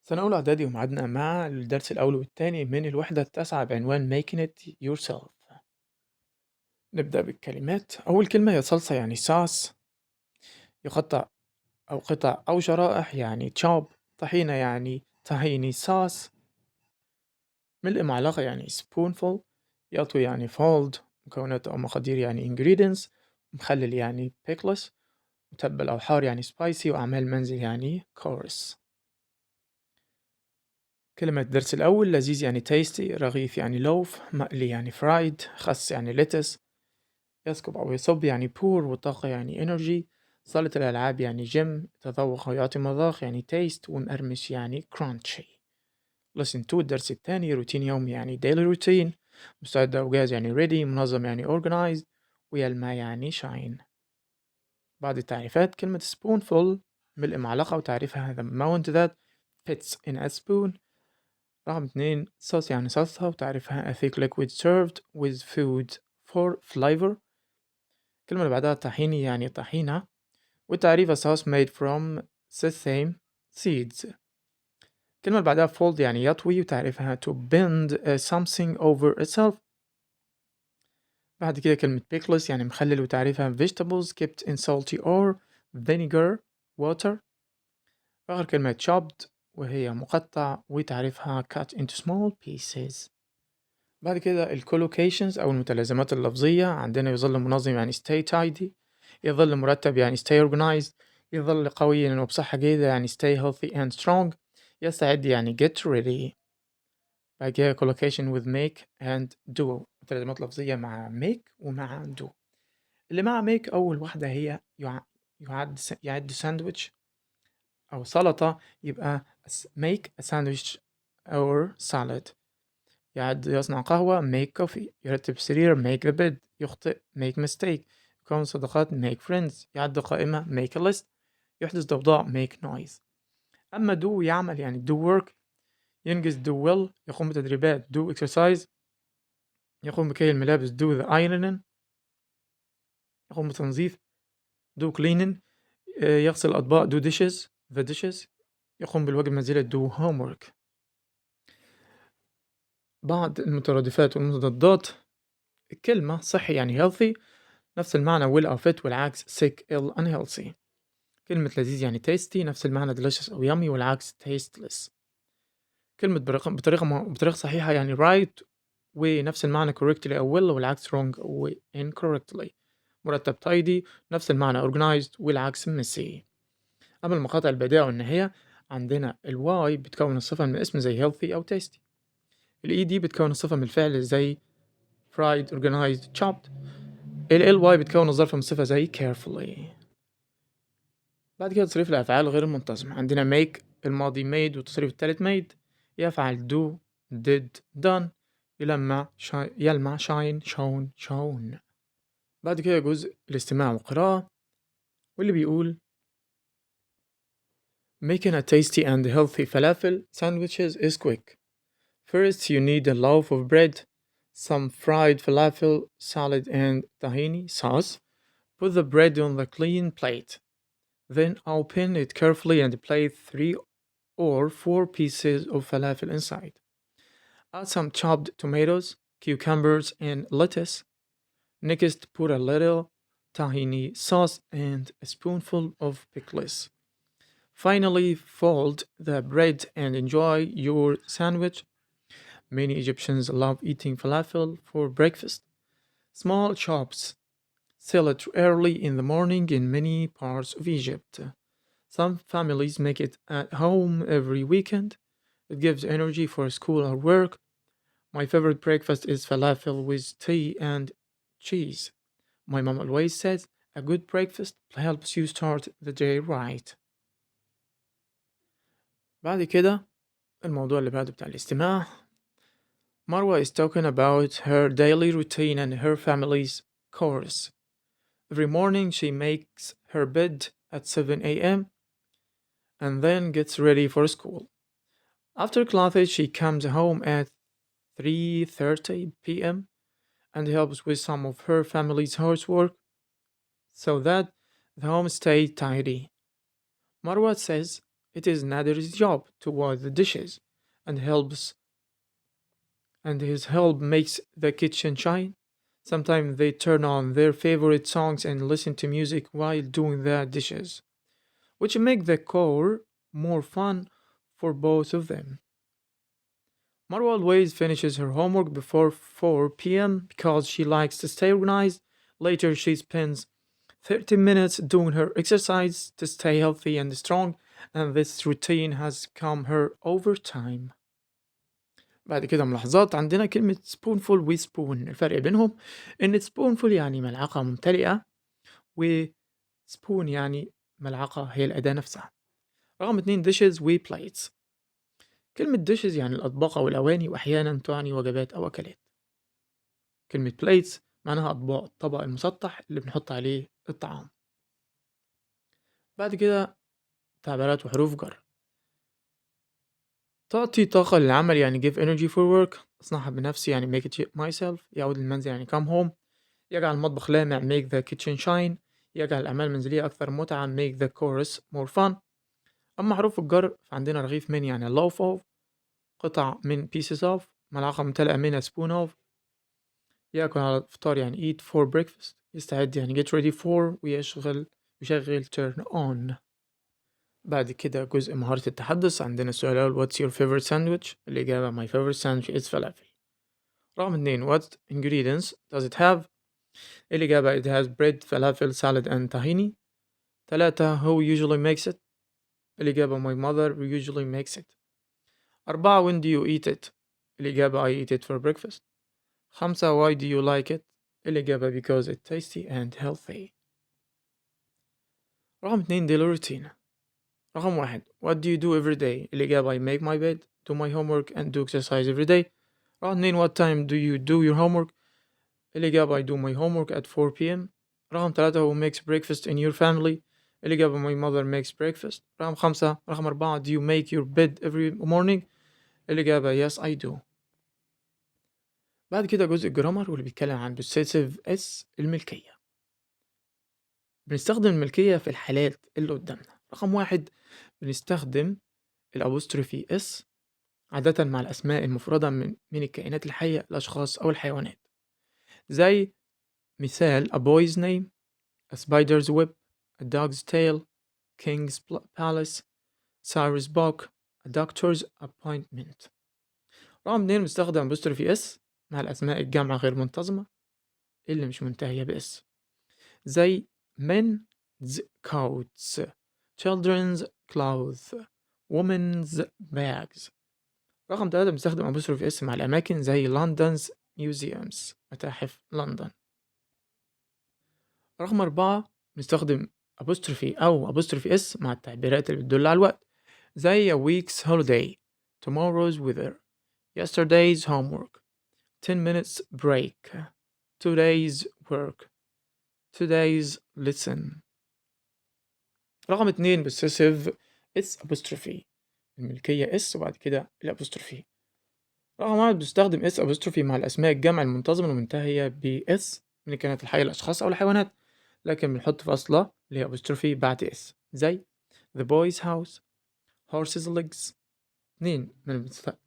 سنة أولى إعدادي وميعادنا مع الدرس الأول والتاني من الوحدة التاسعة بعنوان Making it yourself. نبدأ بالكلمات. أول كلمة هي صلصة يعني sauce، يقطع أو قطع أو شرائح يعني chop، طحينة يعني tahini sauce، ملء معلقة يعني spoonful، يطوي يعني fold، مكونات أو مقادير يعني ingredients، مخلل يعني pickles، متبل أو حار يعني spicy، وأعمال منزل يعني chores. كلمة الدرس الأول لذيذ يعني tasty، رغيف يعني loaf، مقلي يعني fried، خس يعني lettuce، يسكب أو يصب يعني pour، وطاقة يعني energy، صالة الألعاب يعني gym، تذوق أو يعطي مذاق يعني taste، ومقرمش يعني crunchy. listen to الدرس الثاني. روتين يومي يعني daily routine، مستعد أو جاهز يعني ready، منظم يعني organized، ويلمع يعني shine. بعض التعريفات: كلمة spoonful ملء معلقة، وتعريفها the amount that fits in a spoon. رقم 2 sauce يعني صلصة، وتعرفها a thick liquid served with food for flavor. الكلمة اللي بعدها طحيني يعني طحينة، وتعريفها sauce made from sesame seeds. الكلمة اللي بعدها fold يعني يطوي، وتعرفها to bend something over itself. بعد كده كلمة pickles يعني مخلل، وتعريفها vegetables kept in salty or vinegar water. آخر كلمة chopped وهي مقطع، وتعريفها cut into small pieces. بعد كده الcollocations أو المتلازمات اللفظية. عندنا يظل منظم يعني stay tidy، يظل مرتب يعني stay organized، يظل قويا وبصحة جيدة يعني stay healthy and strong، يستعد يعني get ready. بعد كده collocation with make and do، متلازمات لفظية مع make ومع do. اللي مع make أول واحدة هي يعد ساندويتش أو سلطة، يبقى make a sandwich or salad. يصنع قهوة make coffee، يرتب سرير make the bed، يخطئ make mistake، يكون صداقات make friends، يعد قائمة make a list، يحدث ضوضاء make noise. أما do يعمل يعني do work، ينجز do well، يقوم بتدريبات do exercise، يقوم بكي الملابس do the ironing، يقوم بتنظيف do cleaning، يغسل الأطباق do dishes the dishes، يقوم بالواجب المنزلي do homework. بعض المترادفات والمتضادات: الكلمة صحي يعني healthy، نفس المعنى will أو fit، والعكس sick ill unhealthy. كلمة لذيذ يعني tasty، نفس المعنى delicious أو yummy، والعكس tasteless. كلمة بطريقة صحيحة يعني right، ونفس المعنى correctly أو well، والعكس wrong أو incorrectly. مرتب tidy، نفس المعنى organized، والعكس messy. أما المقاطع البديهة والنهاية، عندنا ال Y بتكون الصفة من الاسم زي healthy أو tasty، ال ED بتكون الصفة من الفعل زي fried organized chopped، ال LY بتكون الظرف من الصفة زي carefully. بعد كده تصريف الأفعال غير المنتظمة. عندنا make الماضي made، والتصريف التالت made، يفعل do did done، يلمع shine shown shown. بعد كده جزء الاستماع والقراءة، واللي بيقول making a tasty and healthy falafel sandwiches is quick. First you need a loaf of bread, some fried falafel salad and tahini sauce. Put the bread on the clean plate. Then open it carefully and place 3 or 4 pieces of falafel inside. Add some chopped tomatoes, cucumbers, and lettuce. Next, put a little tahini sauce and a spoonful of pickles. Finally, fold the bread and enjoy your sandwich. Many Egyptians love eating falafel for breakfast. Small shops sell it early in the morning in many parts of Egypt. Some families make it at home every weekend. It gives energy for school or work. My favorite breakfast is falafel with tea and cheese. My mom always says a good breakfast helps you start the day right. بعد كده الموضوع اللي بعده بتاع الاستماع. Marwa is talking about her daily routine and her family's chores. Every morning she makes her bed at 7 a.m. and then gets ready for school. After classes she comes home at 3:30 p.m. and helps with some of her family's housework so that the home stays tidy. Marwa says, It is Nader's job to wash the dishes and helps and his help makes the kitchen shine. Sometimes they turn on their favorite songs and listen to music while doing the dishes, which make the core more fun for both of them. Marwa always finishes her homework before 4 p.m. because she likes to stay organized. Later, she spends 30 minutes doing her exercise to stay healthy and strong, and this routine has come her over time. بعد كده ملاحظات عندنا كلمة spoonful و spoon الفرق بينهم إن spoonful يعني ملعقة ممتلئة و spoon يعني ملعقة هي الأداة نفسها. رقم 2 dishes و plates. كلمة dishes يعني الأطباق أو الأواني وأحيانا تعني وجبات أو أكلات. كلمة plates معناها أطباق الطبق المسطح اللي بنحط عليه الطعام. بعد كده تعبيرات وحروف جر. تعطي طاقة للعمل يعني give energy for work. أصنعها بنفسي يعني make it myself. يعود للمنزل يعني come home. يجعل المطبخ لامع make the kitchen shine. يجعل الأعمال المنزلية أكثر متعة make the chorus more fun. أما حروف الجر فعندنا رغيف من يعني loaf of، قطع من pieces of، ملعقة ممتلئة من spoon of. يأكل على الفطار يعني eat for breakfast. يستعد يعني get ready for، يشغل turn on. بعد كده جزء مهارة التحدث. عندنا السؤال الأول what's your favorite sandwich؟ الإجابة my favorite sandwich is falafel. رقم 2 what ingredients does it have؟ الإجابة it has bread falafel salad and tahini. 3 who usually makes it؟ الإجابة my mother usually makes it. 4 when do you eat it؟ الإجابة I eat it for breakfast. 5 why do you like it؟ الإجابة because it's tasty and healthy. رقم 2 daily routine. رقم 1 what do you do every day؟ الإجابة I make my bed, do my homework and do exercise every day. رقم 2 what time do you do your homework؟ الإجابة I do my homework at 4 p.m. رقم 3 who makes breakfast in your family؟ الإجابة my mother makes breakfast. رقم 4 do you make your bed every morning؟ الإجابة yes I do. بعد كده جزء الجرامر واللي بيتكلم عن possessive s الملكية. بنستخدم الملكية في الحالات اللي قدامنا. رقم 1 بنستخدم الأبوستروفي اس عادة مع الأسماء المفردة من الكائنات الحية الأشخاص أو الحيوانات، زي مثال a boy's name, a spider's web, a dog's tail, king's palace, Cyrus book, a doctor's appointment. رقم 2 بنستخدم apostrophe s مع الأسماء الجامعة غير منتظمة اللي مش منتهية بإس، زي men's coats, children's clothes, women's bags. رقم 3 بنستخدم apostrophe s مع الأماكن زي London's museums متاحف لندن. رقم 4 بنستخدم apostrophe أو apostrophe s مع التعبيرات اللي بتدل على الوقت، زي a week's holiday, tomorrow's weather, yesterday's homework, 10 minutes break, today's work, today's lesson. رقم 2 possessive s apostrophe الملكية s وبعد كده الأبوستروفي. رقم 1 بنستخدم اس apostrophe مع الأسماء الجمع المنتظمة المنتهية ب s من الكائنات الحية الأشخاص أو الحيوانات، لكن بنحط فاصلة اللي هي apostrophe بعد s، زي the boy's house, horse's legs. 2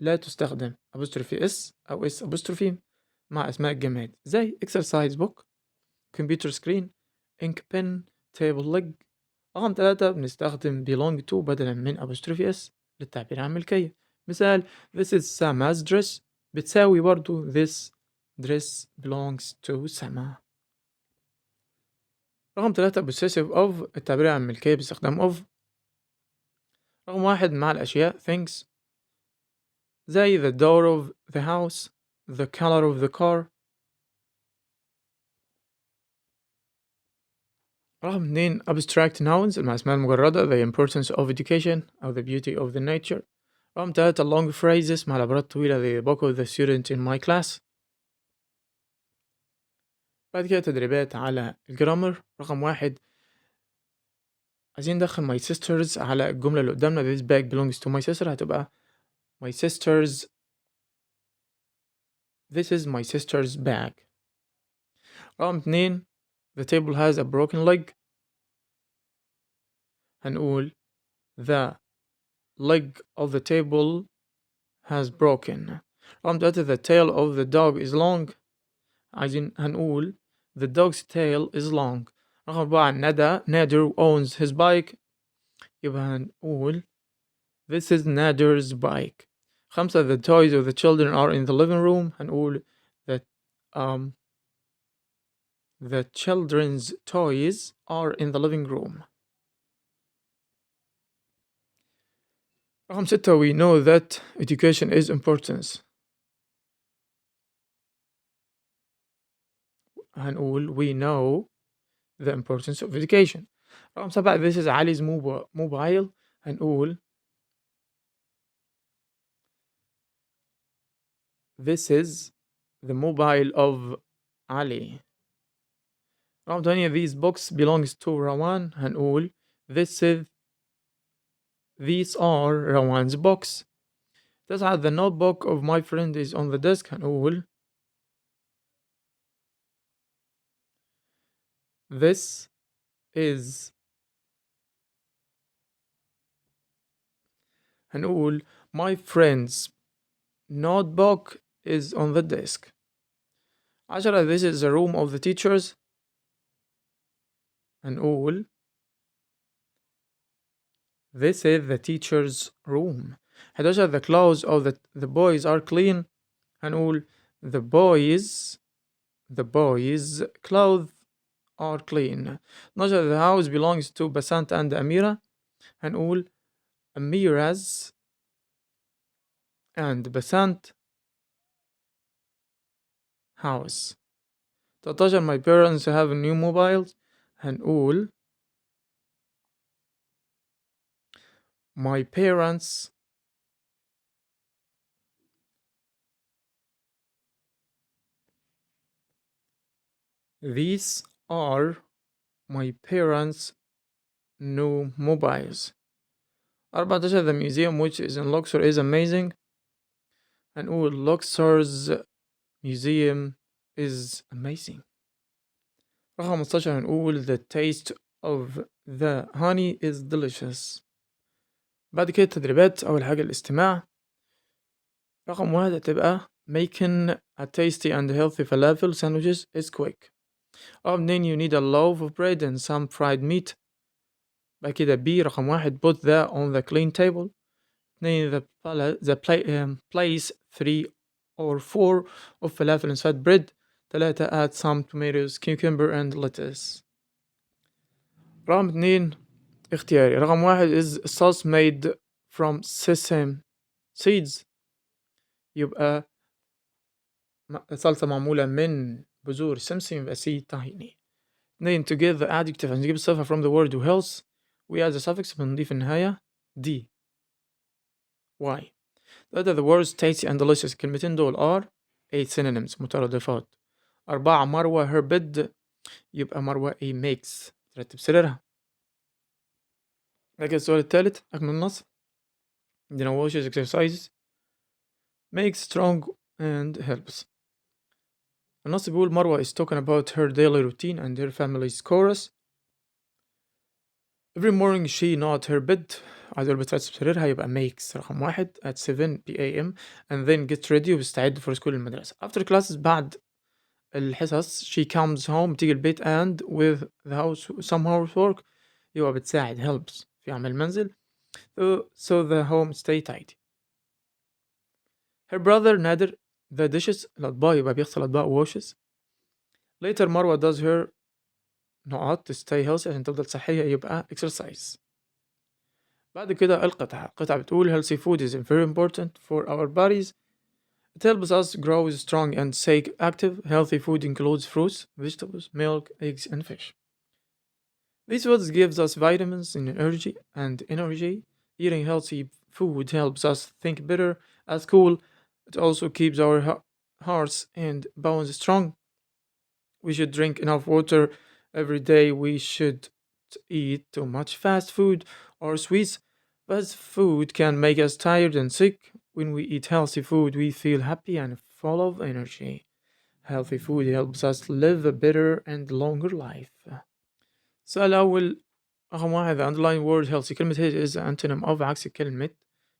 لا تستخدم apostrophe s أو s apostrophe مع أسماء الجماد، زي exercise book, computer screen, ink pen, table leg. رقم 3 بنستخدم belong to بدلا من apostrophe s للتعبير عن ملكية، مثال this is Sama's dress بتساوي برضو this dress belongs to Sama. رقم 3 possessive of التعبير عن ملكية باستخدام of. رقم 1 مع الأشياء things، زي the door of the house, the color of the car. رقم 2 abstract nouns مع الأسماء المجردة the importance of education أو the beauty of the nature. رقم 3 long phrases مع العبارات الطويلة the book of the student in my class. بعد كده تدريبات على الجرامر. رقم 1 عايزين ندخل my sisters على الجملة اللي قدامنا this bag belongs to my sister، هتبقى my sisters this is my sister's bag. رقم 2 the table has a broken leg، هنقول the leg of the table has broken. رقم 3 the tail of the dog is long. عايزين هنقول the dog's tail is long. رقم 4 Nader owns his bike. يبقى هنقول this is Nader's bike. 5 the toys of the children are in the living room. هنقول that um the children's toys are in the living room. رقم 6 we know that education is important. هنقول we know the importance of education. رقم 7 this is Ali's mobile. هنقول this is the mobile of Ali. رقم 8 these books belongs to Rawan. هنقول these are Rawan's books. 9 the notebook of my friend is on the desk. هنقول this is هنقول my friend's notebook is on the desk. 10 this is the room of the teachers. هنقول this is the teacher's room. 11 the clothes of the boys are clean. هنقول the boys clothes are clean. 12 the house belongs to Basant and Amira. هنقول Amira's and Basant house. 13 my parents have new mobiles. هنقول my parents these are my parents new mobiles. 14 the museum which is in Luxor is amazing. هنقول Luxor's museum is amazing. رقم 15 هنقول the taste of the honey is delicious. بعد كده التدريبات. أول حاجة الاستماع. رقم 1 هتبقى making a tasty and healthy falafel sandwiches is quick. رقم 2 you need a loaf of bread and some fried meat. بعد كده B رقم 1 put that on the clean table. 2 place 3 or 4 of falafel inside bread. 3 add some tomatoes, cucumber and lettuce. رقم 2 اختياري. رقم 1 is sauce made from sesame seeds. يبقى صلصة معمولة من بذور السمسم يبقى سي طهيني. 2 to get the adjective هنجيب الصفة from the word health. we add the suffix بنضيف النهاية D. why. 3 the words tasty and delicious الكلمتين دول are 8 synonyms مترادفات. 4 مروة her bed يبقى مروة a makes ترتب سريرها. لكن السؤال الثالث أكمل النص. عندنا washes exercises makes strong and helps. النص بيقول مروة is talking about her daily routine and her family's chorus. Every morning she not her bed عايز أقول بترتب سريرها يبقى makes رقم 1 at 7 p.m. and then get ready وبستعد for school المدرسة. After classes بعد الحصص she comes home تيجي البيت and with the house some housework يبقى بتساعد helps في عمل المنزل so the home stay tidy. Her brother Nader the dishes الأطباق يبقى بيغسل الأطباق washes. Later مروة does her نقط to stay healthy عشان تفضل صحية يبقى exercise. بعد كده القطعة بتقول healthy food is very important for our bodies. It helps us grow strong and stay active. Healthy food includes fruits, vegetables, milk, eggs and fish. These foods gives us vitamins and energy. Eating healthy food helps us think better at school. It also keeps our hearts and bones strong. We should drink enough water every day. We should eat too much fast food or sweets. Fast food can make us tired and sick. When we eat healthy food, we feel happy and full of energy. Healthy food helps us live a better and longer life. السؤال الأول رقم 1 the underlying word healthy كلمة healthy is antonym of عكس كلمة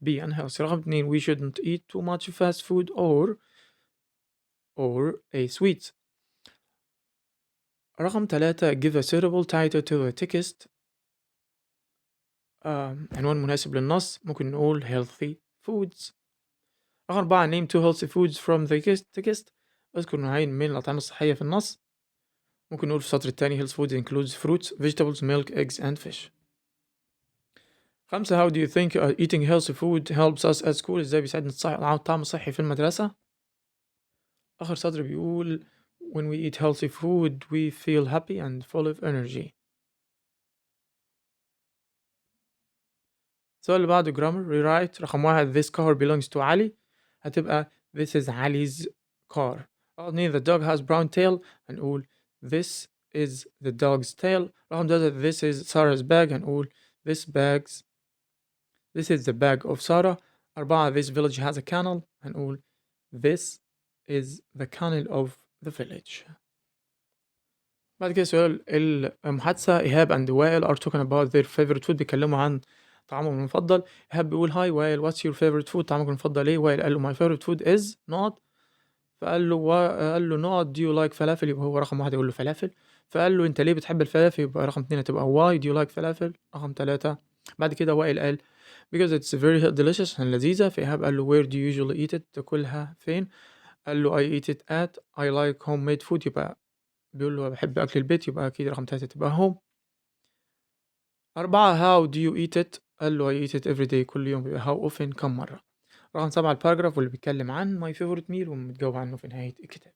be unhealthy. رقم 2 we shouldn't eat too much fast food or a sweet. رقم 3 give a suitable title to the text. عنوان مناسب للنص، ممكن نقول healthy foods. رقم 4 name two healthy foods from the text. اذكر نوعين من الأطعمة الصحية في النص. ممكن نقول في السطر الثاني healthy food includes fruits, vegetables, milk, eggs and fish. 5 how do you think eating healthy food helps us at school. ازاي بيساعدنا الطعام الصحي في المدرسة. آخر سطر بيقول when we eat healthy food we feel happy and full of energy. السؤال اللي بعده grammar rewrite. رقم 1 this car belongs to علي، هتبقى this is علي's car. رقم 2 the dog has brown tail، هنقول this is the dog's tail. رقم 3 this is Sarah's bag، هنقول this is the bag of Sarah. 4 this village has a canal، هنقول this is the canal of the village. بعد كده سؤال المحادثة. إيهاب and وائل are talking about their favorite food، بيتكلموا عن طعامهم المفضل. إيهاب بيقول هاي وائل what's your favorite food، طعامك المفضل إيه؟ وائل قال له my favorite food is not، فقال له قال له not do you like فلافل، يبقى هو رقم 1 يقول له فلافل. فقال له أنت ليه بتحب الفلافل، يبقى رقم 2 هتبقى why do you like فلافل. رقم 3 بعد كده وائل قال because it's very delicious، لذيذة. فإيهاب قال له where do you usually eat it، تاكلها فين؟ قال له I eat it at I like homemade food، يبقى بيقول له بحب أكل البيت، يبقى أكيد رقم 3 تبقى home. 4 how do you eat it، قال له I eat it every day، كل يوم، يبقى how often كم مرة. رقم 7 الباراجراف واللي بيتكلم عن my favorite meal ومتجاوب عنه في نهاية الكتاب.